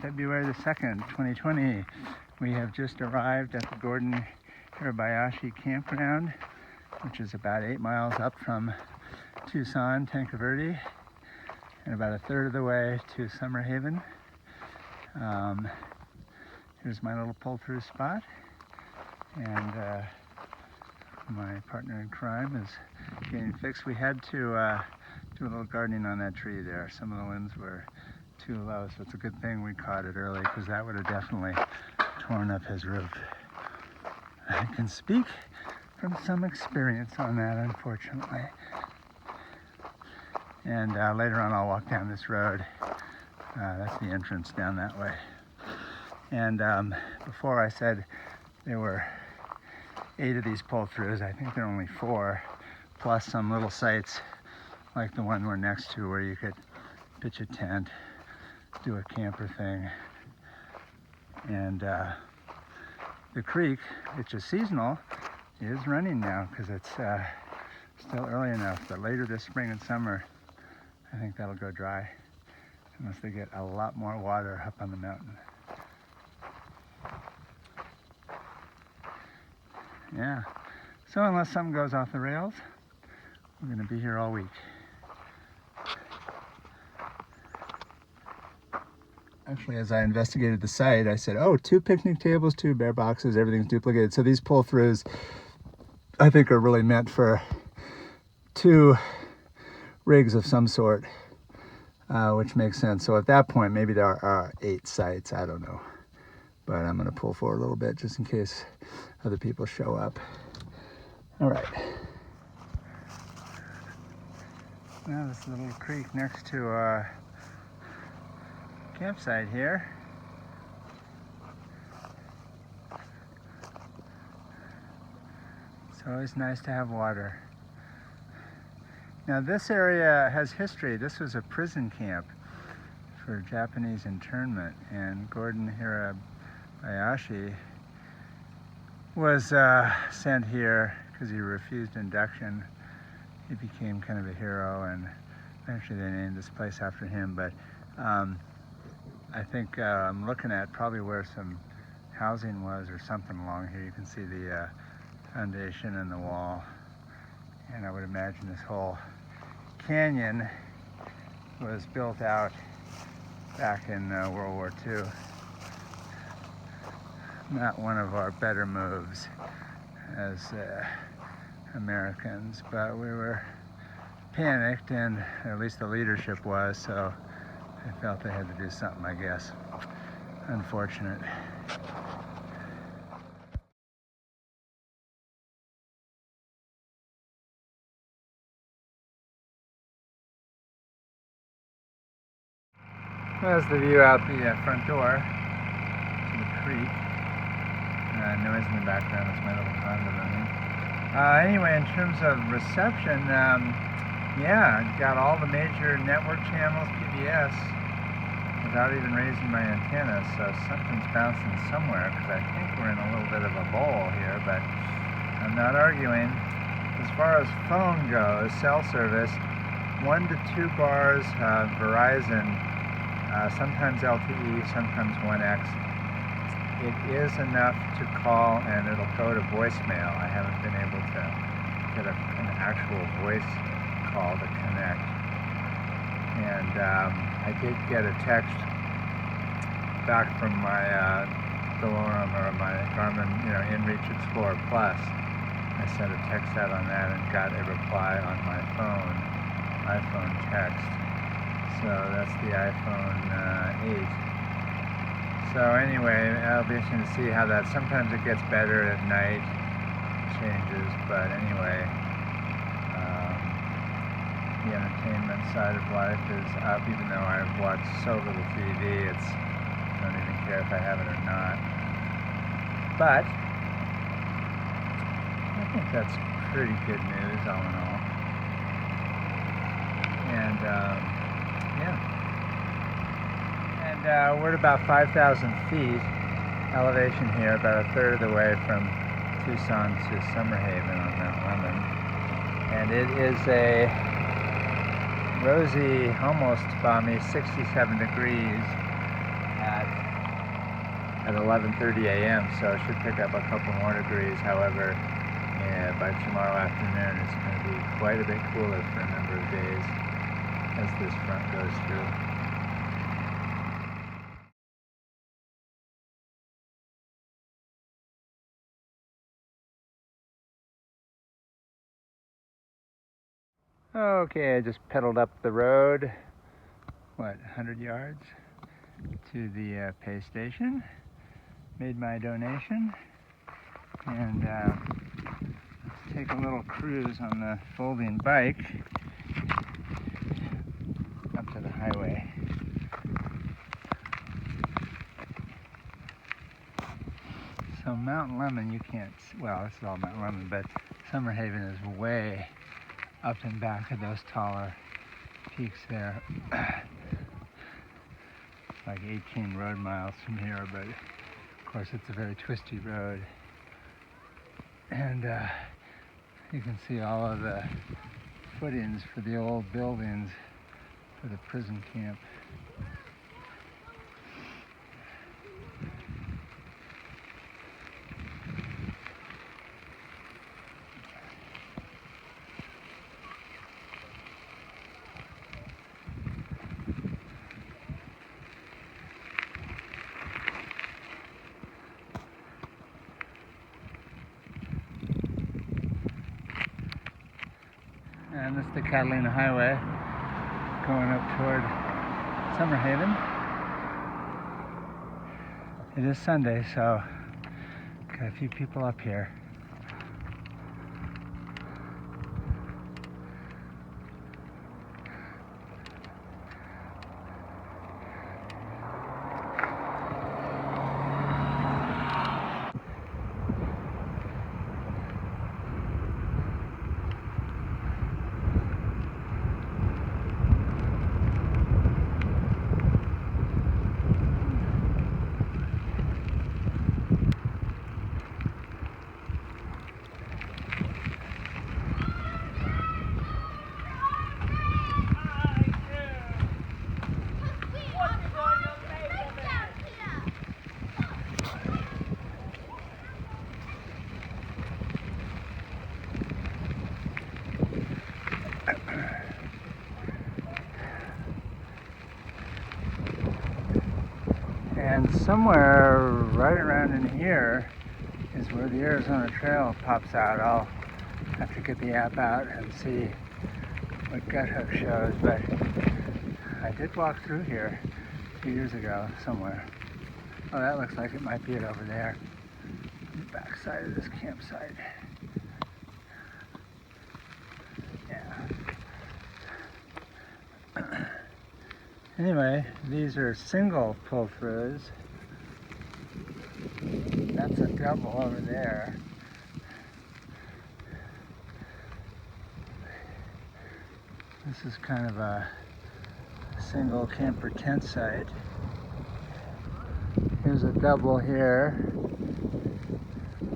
February the 2nd, 2020. We have just arrived at the Gordon Hirabayashi campground, which is about 8 miles up from Tucson, Tanque Verde, and about a third of the way to Summer Haven. Here's my little pull-through spot, and my partner in crime is getting fixed. We had to do a little gardening on that tree there. Some of the limbs were too low, so it's a good thing we caught it early, because that would have definitely torn up his roof. I can speak from some experience on that, unfortunately. And later on I'll walk down this road. That's the entrance down that way. And before I said there were 8 of these pull-throughs. I think there are only 4, plus some little sites like the one we're next to, where you could pitch a tent, do a camper thing. And the creek, which is seasonal, is running now, because it's still early enough. But later this spring and summer, I think that'll go dry, unless they get a lot more water up on the mountain. Yeah, so unless something goes off the rails, we're going to be here all week. Actually, as I investigated the site, I said, oh, 2 picnic tables, 2 bear boxes, everything's duplicated. So these pull-throughs, I think, are really meant for 2 rigs of some sort, which makes sense. So at that point, maybe there are 8 sites, I don't know. But I'm going to pull forward a little bit just in case other people show up. All right. Now this little creek next to our campsite here. It's always nice to have water. Now this area has history. This was a prison camp for Japanese internment, and Gordon Hirabayashi was sent here because he refused induction. He became kind of a hero, and eventually they named this place after him. But I think I'm looking at probably where some housing was or something along here. You can see the foundation and the wall, and I would imagine this whole canyon was built out back in World War II. Not one of our better moves as Americans, but we were panicked, and at least the leadership was, so I felt they had to do something, I guess. Unfortunate. There's the view out the front door to the creek. Noise in the background is my little condo running. Anyway, in terms of reception, yeah, got all the major network channels, PBS, without even raising my antenna, so something's bouncing somewhere, because I think we're in a little bit of a bowl here, but I'm not arguing. As far as phone goes, cell service, 1 to 2 bars, Verizon, sometimes LTE, sometimes 1X. It is enough to call, and it'll go to voicemail. I haven't been able to get an actual voice call to connect. And I did get a text back from my DeLorme, or my Garmin, InReach Explorer Plus. I sent a text out on that and got a reply on my iPhone text. So that's the iPhone 8. So anyway, it'll be interesting to see how that, sometimes it gets better at night, changes, but anyway, the entertainment side of life is up, even though I watch so little TV, I don't even care if I have it or not. But I think that's pretty good news, all in all. And yeah. And we're at about 5,000 feet elevation here, about a third of the way from Tucson to Summer Haven on Mount Lemmon. And it is a rosy, almost balmy 67 degrees at at 11:30 a.m. so it should pick up a couple more degrees. However, yeah, by tomorrow afternoon it's going to be quite a bit cooler for a number of days as this front goes through. Okay, I just pedaled up the road, 100 yards to the pay station, made my donation, and let's take a little cruise on the folding bike up to the highway. So Mount Lemon, you can't, well, this is all Mount Lemon, but Summerhaven is way up and back of those taller peaks there. Like 18 road miles from here, but of course it's a very twisty road. And you can see all of the footings for the old buildings for the prison camp. And this is the Catalina Highway going up toward Summerhaven. It is Sunday, so got a few people up here. And somewhere right around in here is where the Arizona Trail pops out. I'll have to get the app out and see what Gut Hook shows, but I did walk through here a few years ago somewhere. Oh, that looks like it might be it over there, the back side of this campsite. Yeah. Anyway, these are single pull-throughs. That's a double over there. This is kind of a single camper tent site. Here's a double here,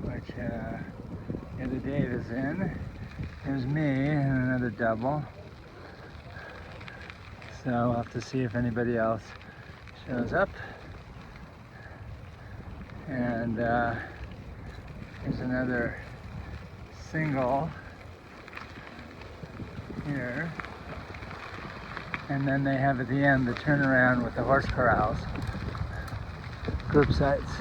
which the other Dave is in. Here's me and another double. So I'll have to see if anybody else shows up. And here's another single here. And then they have at the end the turnaround with the horse corrals, group sites.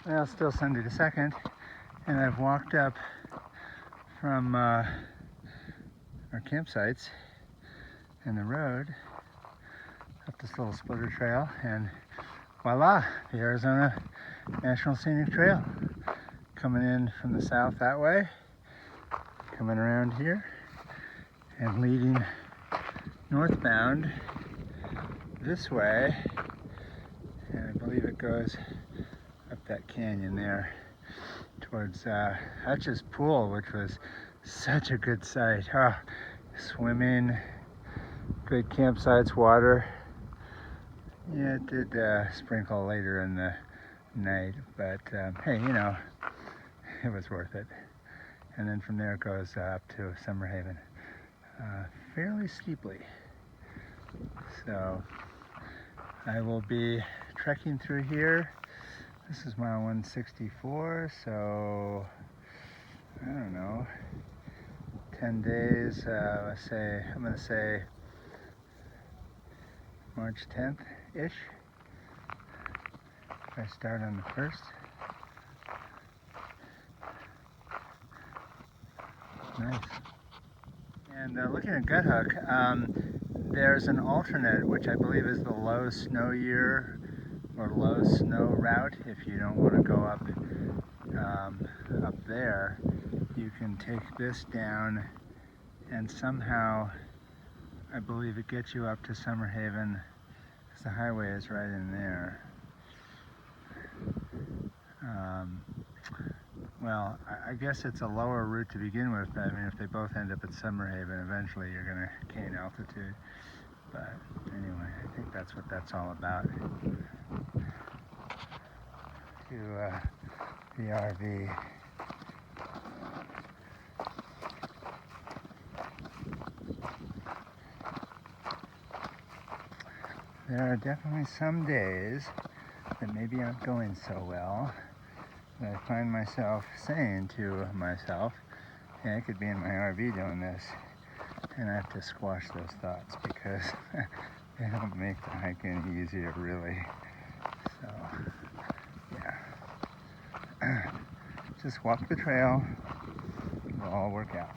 Well, still Sunday the 2nd, and I've walked up from our campsites and the road up this little splitter trail, and voila, the Arizona National Scenic Trail. Coming in from the south that way, coming around here, and leading northbound this way, and I believe it goes up that canyon there towards Hutch's Pool, which was such a good sight. Oh, swimming, good campsites, water. Yeah, it did sprinkle later in the night, but hey, you know, it was worth it. And then from there it goes up to Summer Haven fairly steeply. So I will be trekking through here. This is mile 164, so I don't know, 10 days, let's say, I'm going to say March 10th-ish. If I start on the 1st. Nice. And looking at Gut Hook, there's an alternate, which I believe is the low snow year or low snow route. If you don't want to go up there, you can take this down, and somehow I believe it gets you up to Summer Haven, because the highway is right in there. Well, I guess it's a lower route to begin with, but I mean, if they both end up at Summer Haven, eventually you're going to gain altitude. But anyway, I think that's what that's all about. To the RV. There are definitely some days that maybe aren't going so well, that I find myself saying to myself, hey, I could be in my RV doing this, and I have to squash those thoughts because they don't make the hike any easier, really. So, yeah. Just walk the trail, it'll all work out.